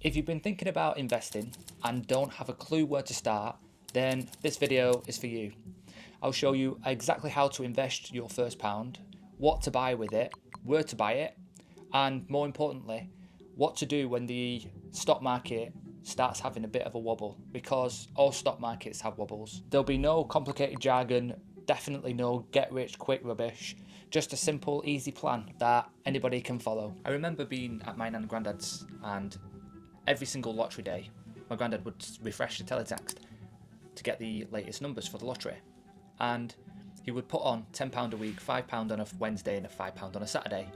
If you've been thinking about investing and don't have a clue where to start, then this video is for you. I'll show you exactly how to invest your first pound, what to buy with it, where to buy it, and more importantly, what to do when the stock market starts having a bit of a wobble, because all stock markets have wobbles. There'll be no complicated jargon, definitely no get rich quick rubbish, just a simple, easy plan that anybody can follow. I remember being at my nan and granddad's, and every single lottery day, my granddad would refresh the teletext to get the latest numbers for the lottery. And he would put on £10 a week, £5 on a Wednesday and a £5 on a Saturday.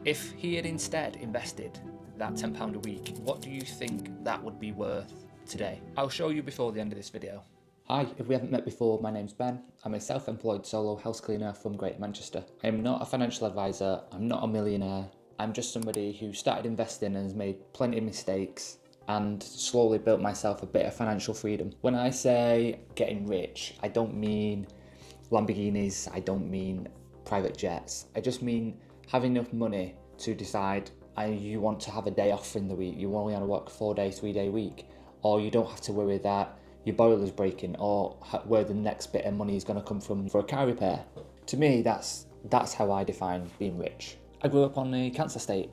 If he had instead invested that £10 a week, what do you think that would be worth today? I'll show you before the end of this video. Hi, if we haven't met before, my name's Ben. I'm a self-employed solo house cleaner from Greater Manchester. I am not a financial advisor, I'm not a millionaire. I'm just somebody who started investing and has made plenty of mistakes and slowly built myself a bit of financial freedom. When I say getting rich, I don't mean Lamborghinis, I don't mean private jets. I just mean having enough money to decide you want to have a day off in the week, you only want to work a 4-day, 3-day week, or you don't have to worry that your boiler's breaking or where the next bit of money is going to come from for a car repair. To me, that's how I define being rich. I grew up on a cancer estate.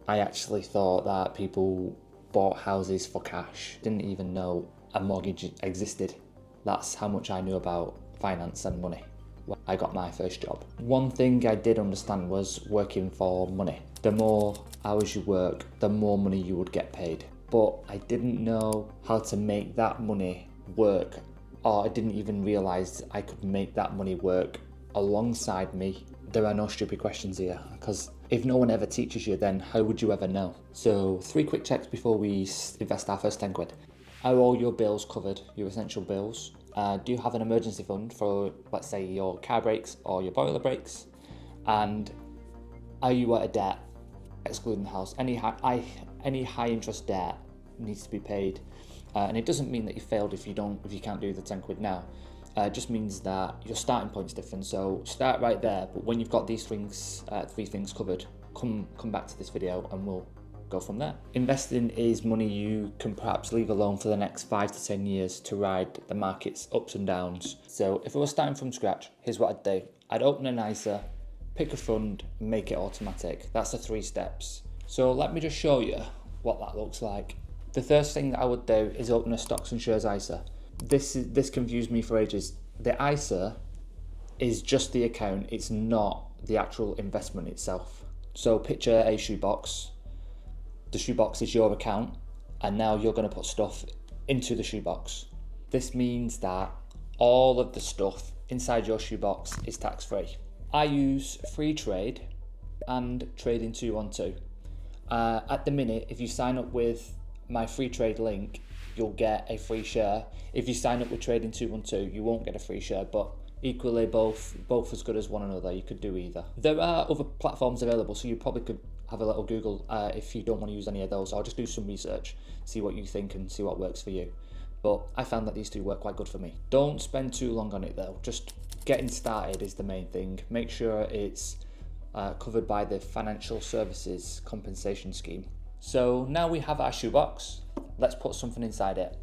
I actually thought that people bought houses for cash, didn't even know a mortgage existed. That's how much I knew about finance and money when I got my first job. One thing I did understand was working for money. The more hours you work, the more money you would get paid. But I didn't know how to make that money work, or I didn't even realise I could make that money work alongside me. There are no stupid questions here, because if no one ever teaches you, then how would you ever know? So 3 quick checks before we invest our first 10 quid. Are all your bills covered, your essential bills? Do you have an emergency fund for, let's say, your car breaks or your boiler breaks? And are you at a debt, excluding the house? Any high interest debt needs to be paid. And it doesn't mean that you failed if you can't do the 10 quid now. It just means that your starting point's different. So start right there, but when you've got these things, 3 things covered, come back to this video and we'll go from there. Investing is money you can perhaps leave alone for the next 5 to 10 years to ride the market's ups and downs. So if I was starting from scratch, here's what I'd do. I'd open an ISA, pick a fund, make it automatic. That's the 3 steps. So let me just show you what that looks like. The first thing that I would do is open a stocks and shares ISA. This confused me for ages. The ISA is just the account, it's not the actual investment itself. So picture a shoebox. The shoebox is your account, and now you're going to put stuff into the shoebox. This means that all of the stuff inside your shoebox is tax-free. I use free trade and trading 212. At the minute, if you sign up with my free trade link, you'll get a free share. If you sign up with Trading 212, you won't get a free share, but equally both as good as one another. You could do either. There are other platforms available, so you probably could have a little Google if you don't want to use any of those, or just do some research, see what you think and see what works for you. But I found that these 2 work quite good for me. Don't spend too long on it though. Just getting started is the main thing. Make sure it's covered by the Financial Services Compensation Scheme. So now we have our shoebox, let's put something inside it.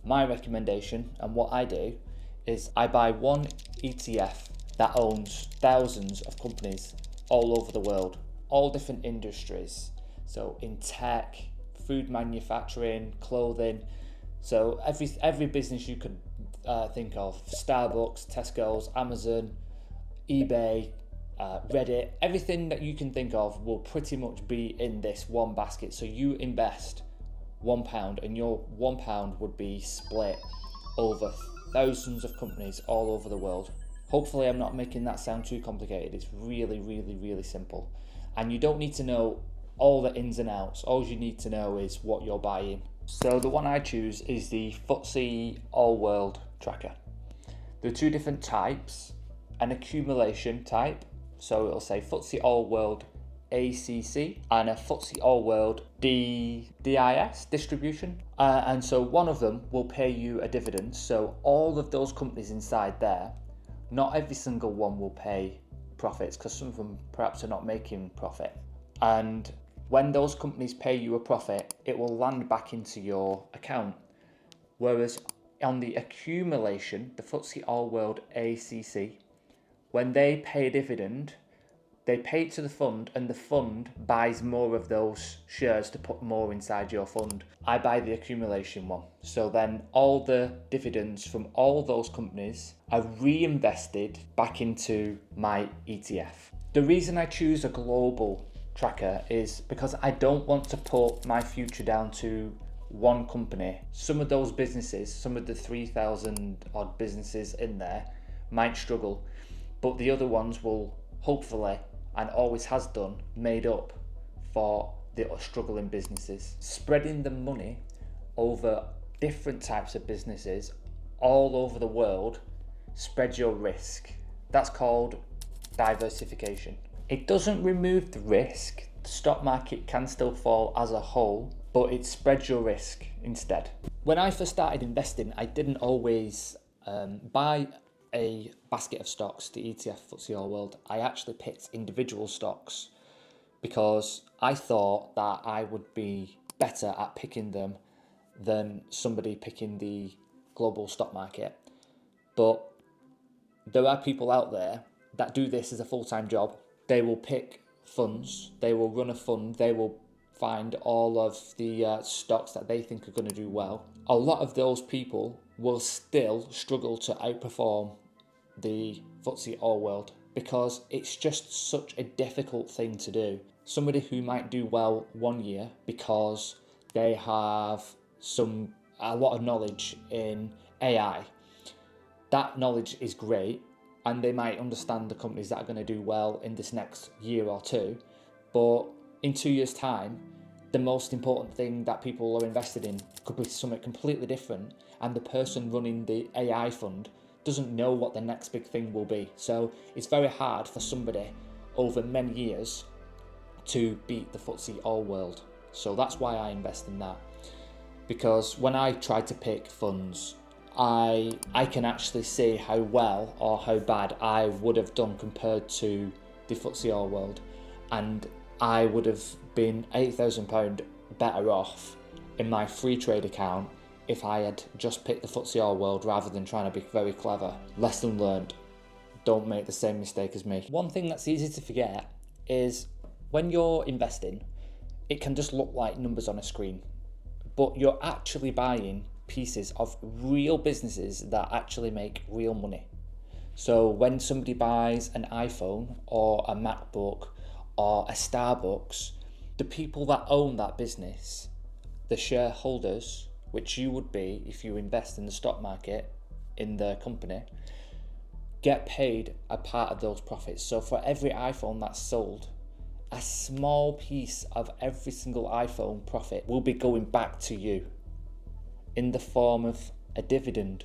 My recommendation, and what I do, is I buy one ETF that owns thousands of companies all over the world, all different industries. So in tech, food manufacturing, clothing. So every business you could think of, Starbucks, Tesco's, Amazon, eBay, Reddit, everything that you can think of will pretty much be in this one basket. So you invest £1 and your £1 would be split over thousands of companies all over the world. Hopefully I'm not making that sound too complicated. It's really, really, really simple. And you don't need to know all the ins and outs. All you need to know is what you're buying. So the one I choose is the FTSE All-World tracker. There are 2 different types, an accumulation type. So it'll say FTSE All-World ACC and a FTSE All-World DIS, distribution. And so one of them will pay you a dividend. So all of those companies inside there, not every single one will pay profits, because some of them perhaps are not making profit. And When those companies pay you a profit, it will land back into your account. Whereas on the accumulation, the FTSE All-World ACC, when they pay a dividend, they pay it to the fund and the fund buys more of those shares to put more inside your fund. I buy the accumulation one. So then all the dividends from all those companies are reinvested back into my ETF. The reason I choose a global tracker is because I don't want to put my future down to one company. Some of those businesses, some of the 3,000 odd businesses in there might struggle, but the other ones will hopefully, and always has done, made up for the struggling businesses. Spreading the money over different types of businesses all over the world spreads your risk. That's called diversification. It doesn't remove the risk. The stock market can still fall as a whole, but it spreads your risk instead. When I first started investing, I didn't always buy a basket of stocks, the ETF FTSE All-World. I actually picked individual stocks because I thought that I would be better at picking them than somebody picking the global stock market. But there are people out there that do this as a full-time job. They will pick funds, they will run a fund, they will find all of the stocks that they think are going to do well. A lot of those people will still struggle to outperform the FTSE All-World because it's just such a difficult thing to do. Somebody who might do well one year because they have a lot of knowledge in AI, that knowledge is great, and they might understand the companies that are going to do well in this next year or two, but in 2 years' time, the most important thing that people are invested in could be something completely different, and the person running the AI fund doesn't know what the next big thing will be. So it's very hard for somebody over many years to beat the FTSE All-World. So that's why I invest in that. Because when I try to pick funds, I can actually see how well or how bad I would have done compared to the FTSE All-World, and I would have been £8,000 better off in my free trade account if I had just picked the FTSE All-World rather than trying to be very clever. Lesson learned. Don't make the same mistake as me. One thing that's easy to forget is when you're investing, it can just look like numbers on a screen, but you're actually buying pieces of real businesses that actually make real money. So when somebody buys an iPhone or a MacBook or a Starbucks, the people that own that business, the shareholders, which you would be if you invest in the stock market in the company, get paid a part of those profits. So for every iPhone that's sold, a small piece of every single iPhone profit will be going back to you in the form of a dividend,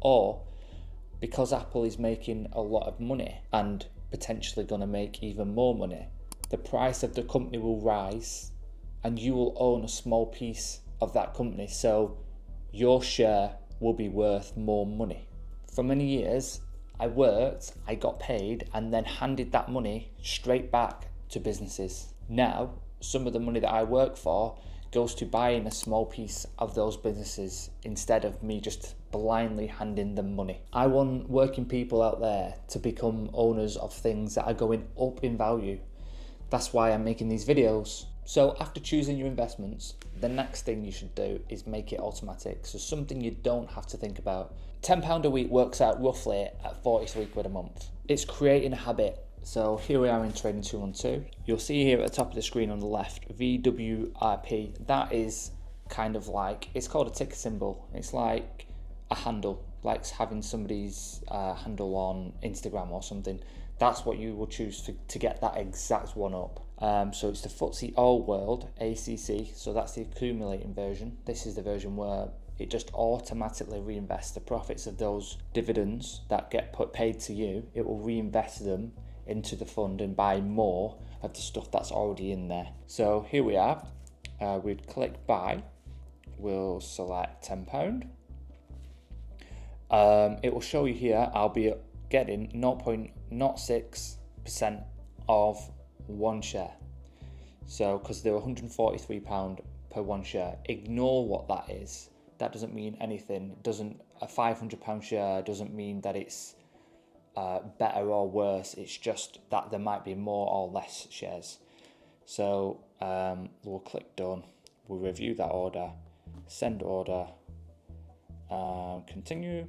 or because Apple is making a lot of money and potentially going to make even more money, the price of the company will rise and you will own a small piece of that company, so your share will be worth more money. For many years, I worked, I got paid, and then handed that money straight back to businesses. Now, some of the money that I work for goes to buying a small piece of those businesses instead of me just blindly handing them money. I want working people out there to become owners of things that are going up in value. That's why I'm making these videos. So after choosing your investments, the next thing you should do is make it automatic. So something you don't have to think about. £10 a week works out roughly at 43 quid a month. It's creating a habit. So here we are in Trading 212. You'll see here at the top of the screen on the left, VWRP. That is kind of like, it's called a ticker symbol. It's like a handle, like having somebody's handle on Instagram or something. That's what you will choose to get that exact one up. So it's the FTSE All-World ACC. So that's the accumulating version. This is the version where it just automatically reinvests the profits of those dividends that get paid to you. It will reinvest them into the fund and buy more of the stuff that's already in there. So here we are. We'd click buy. We'll select £10. It will show you here I'll be getting 0.06% of one share. So, because they're £143 per one share, ignore what that is. That doesn't mean anything. A £500 share doesn't mean that it's better or worse. It's just that there might be more or less shares. So we'll click done. We'll review that order, send order, continue.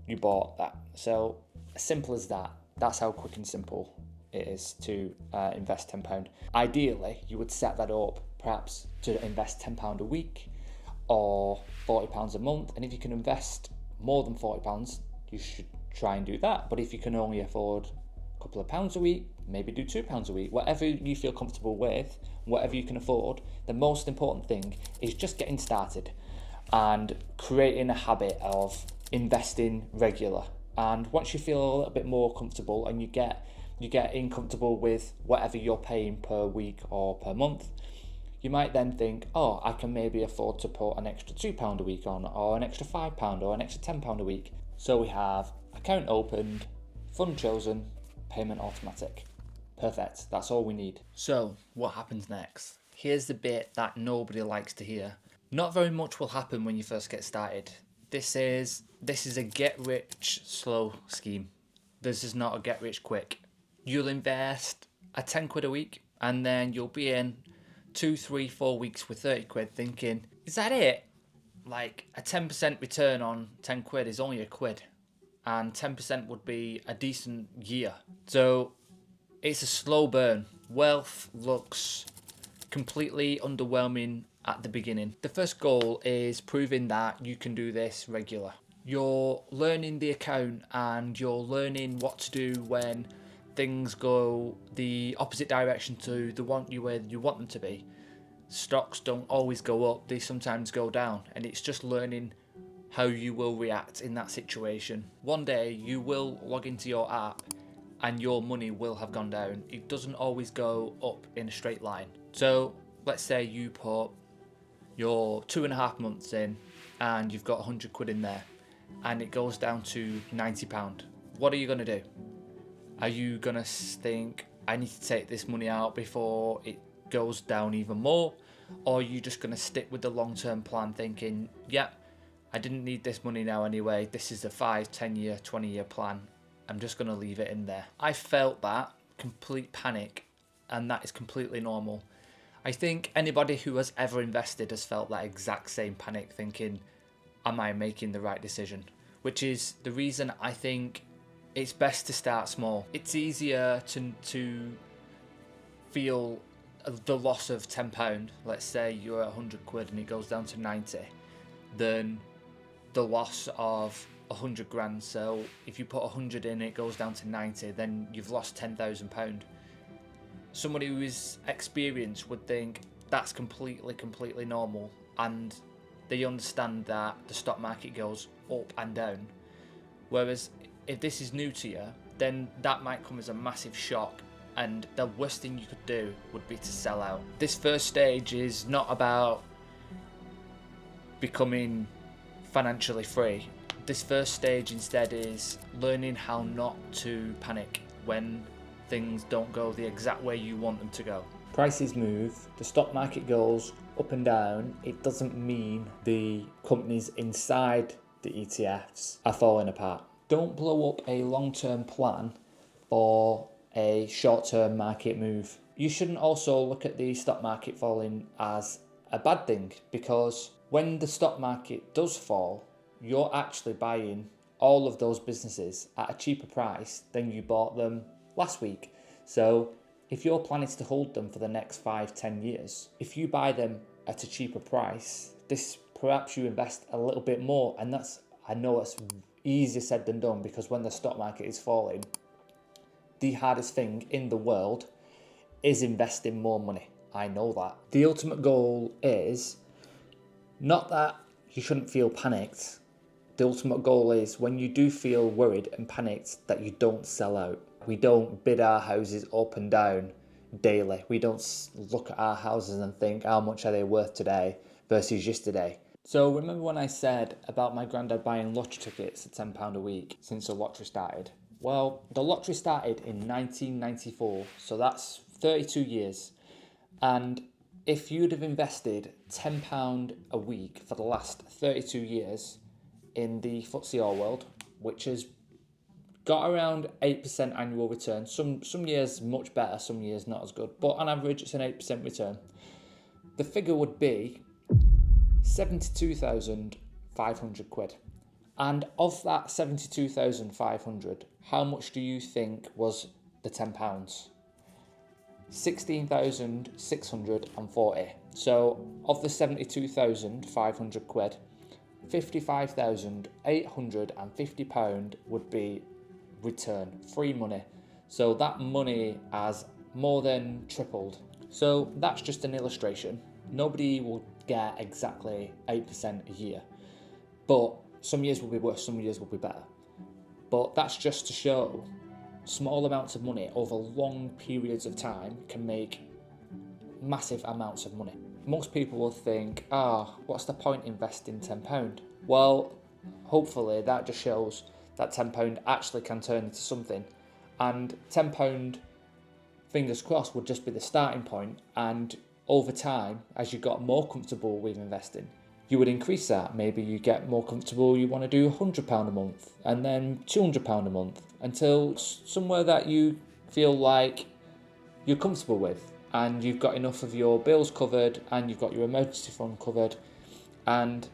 You bought that. So as simple as that. That's how quick and simple it is to invest £10. Ideally, you would set that up perhaps to invest £10 a week or £40 a month. And if you can invest more than £40, you should try and do that. But if you can only afford a couple of pounds a week, maybe do £2 a week. Whatever you feel comfortable with, whatever you can afford. The most important thing is just getting started and creating a habit of investing regular. And once you feel a little bit more comfortable and you get comfortable with whatever you're paying per week or per month, you might then think, oh, I can maybe afford to put an extra £2 a week on, or an extra £5 or an extra £10 a week. So we have account opened, fund chosen, payment automatic. Perfect, that's all we need. So what happens next? Here's the bit that nobody likes to hear. Not very much will happen when you first get started. This is a get rich slow scheme. This is not a get rich quick. You'll invest a 10 quid a week and then you'll be in 2, 3, 4 weeks with 30 quid thinking, is that it? Like a 10% return on 10 quid is only a quid, and 10% would be a decent year. So it's a slow burn. Wealth looks completely underwhelming at the beginning. The first goal is proving that you can do this regular. You're learning the account and you're learning what to do when things go the opposite direction to the one where you want them to be. Stocks don't always go up, they sometimes go down, and it's just learning how you will react in that situation. One day you will log into your app and your money will have gone down. It doesn't always go up in a straight line. So let's say you put your 2.5 months in and you've got 100 quid in there and it goes down to £90. What are you going to do? Are you going to think, I need to take this money out before it goes down even more? Or are you just going to stick with the long-term plan thinking, yeah, I didn't need this money now anyway. This is a 5, 10 year, 20 year plan. I'm just going to leave it in there. I felt that complete panic, and that is completely normal. I think anybody who has ever invested has felt that exact same panic thinking, am I making the right decision? Which is the reason I think it's best to start small. It's easier to feel the loss of £10, let's say you're at 100 quid and it goes down to 90, than the loss of 100 grand. So if you put 100 in, it goes down to 90, then you've lost £10,000. Somebody who is experienced would think that's completely normal, and they understand that the stock market goes up and down. Whereas if this is new to you, then that might come as a massive shock, and the worst thing you could do would be to sell out. This first stage is not about becoming financially free. This first stage instead is learning how not to panic when things don't go the exact way you want them to go. Prices move, the stock market goes up and down. It doesn't mean the companies inside the ETFs are falling apart. Don't blow up a long-term plan for a short-term market move. You shouldn't also look at the stock market falling as a bad thing, because when the stock market does fall, you're actually buying all of those businesses at a cheaper price than you bought them last week. So if your plan is to hold them for the next 5-10 years, if you buy them at a cheaper price, perhaps you invest a little bit more, and I know it's easier said than done, because when the stock market is falling, the hardest thing in the world is investing more money. I know that. The ultimate goal is not that you shouldn't feel panicked. The ultimate goal is when you do feel worried and panicked, that you don't sell out. We don't bid our houses up and down daily. We don't look at our houses and think, how much are they worth today versus yesterday? So remember when I said about my granddad buying lottery tickets at £10 a week since the lottery started? Well, the lottery started in 1994, so that's 32 years. And if you'd have invested £10 a week for the last 32 years in the FTSE All-World, which has got around 8% annual return, some years much better, some years not as good, but on average it's an 8% return, the figure would be 72,500 quid. And of that 72,500, how much do you think was the £10? 16,640. So of the 72,500 quid, £55,850 would be return, free money. So that money has more than tripled. So that's just an illustration. Nobody will get exactly 8% a year, but some years will be worse, some years will be better. But that's just to show small amounts of money over long periods of time can make massive amounts of money. Most people will think, what's the point investing £10? Well, hopefully that just shows that £10 actually can turn into something. And £10, fingers crossed, would just be the starting point. And over time, as you got more comfortable with investing, you would increase that. Maybe you get more comfortable, you want to do £100 a month and then £200 a month until somewhere that you feel like you're comfortable with and you've got enough of your bills covered and you've got your emergency fund covered and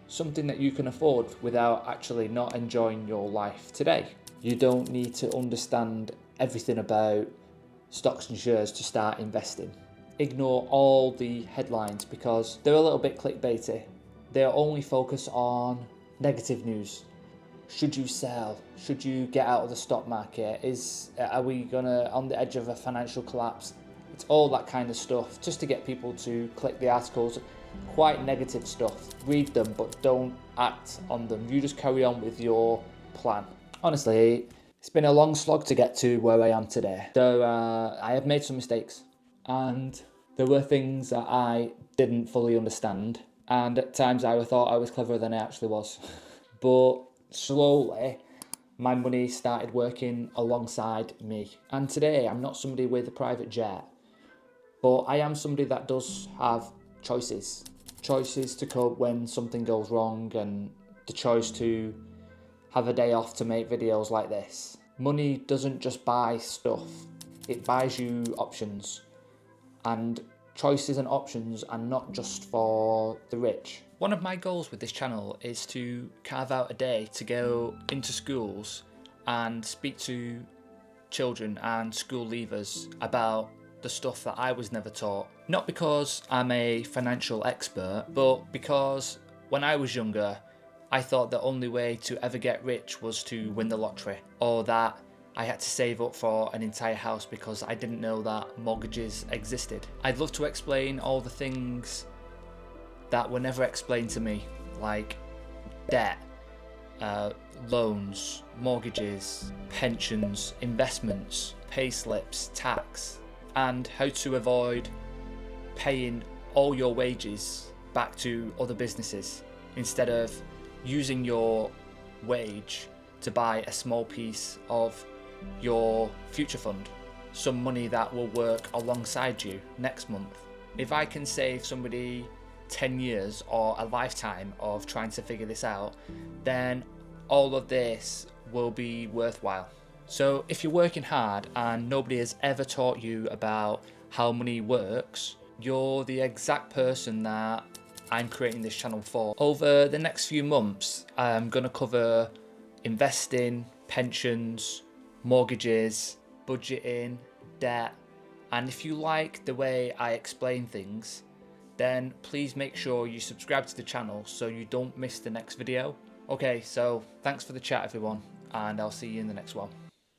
something that you can afford without actually not enjoying your life today. You don't need to understand everything about stocks and shares to start investing. Ignore all the headlines because they're a little bit clickbaity. They'll only focus on negative news. Should you sell? Should you get out of the stock market? Are we on the edge of a financial collapse? It's all that kind of stuff just to get people to click the articles. Quite negative stuff. Read them, but don't act on them. You just carry on with your plan. Honestly, it's been a long slog to get to where I am today. So I have made some mistakes and there were things that I didn't fully understand. And at times I thought I was cleverer than I actually was. But slowly, my money started working alongside me. And today, I'm not somebody with a private jet, but I am somebody that does have choices. Choices to cope when something goes wrong and the choice to have a day off to make videos like this. Money doesn't just buy stuff, it buys you options. And choices and options are not just for the rich. One of my goals with this channel is to carve out a day to go into schools and speak to children and school leavers about the stuff that I was never taught. Not because I'm a financial expert, but because when I was younger, I thought the only way to ever get rich was to win the lottery, or that I had to save up for an entire house because I didn't know that mortgages existed. I'd love to explain all the things that were never explained to me, like debt, loans, mortgages, pensions, investments, pay slips, tax, and how to avoid paying all your wages back to other businesses instead of using your wage to buy a small piece of your future fund, some money that will work alongside you next month. If I can save somebody 10 years or a lifetime of trying to figure this out, then all of this will be worthwhile. So if you're working hard and nobody has ever taught you about how money works, you're the exact person that I'm creating this channel for. Over the next few months, I'm going to cover investing, pensions, mortgages, budgeting, debt, and if you like the way I explain things, then please make sure you subscribe to the channel so you don't miss the next video. Okay, so thanks for the chat everyone, and I'll see you in the next one.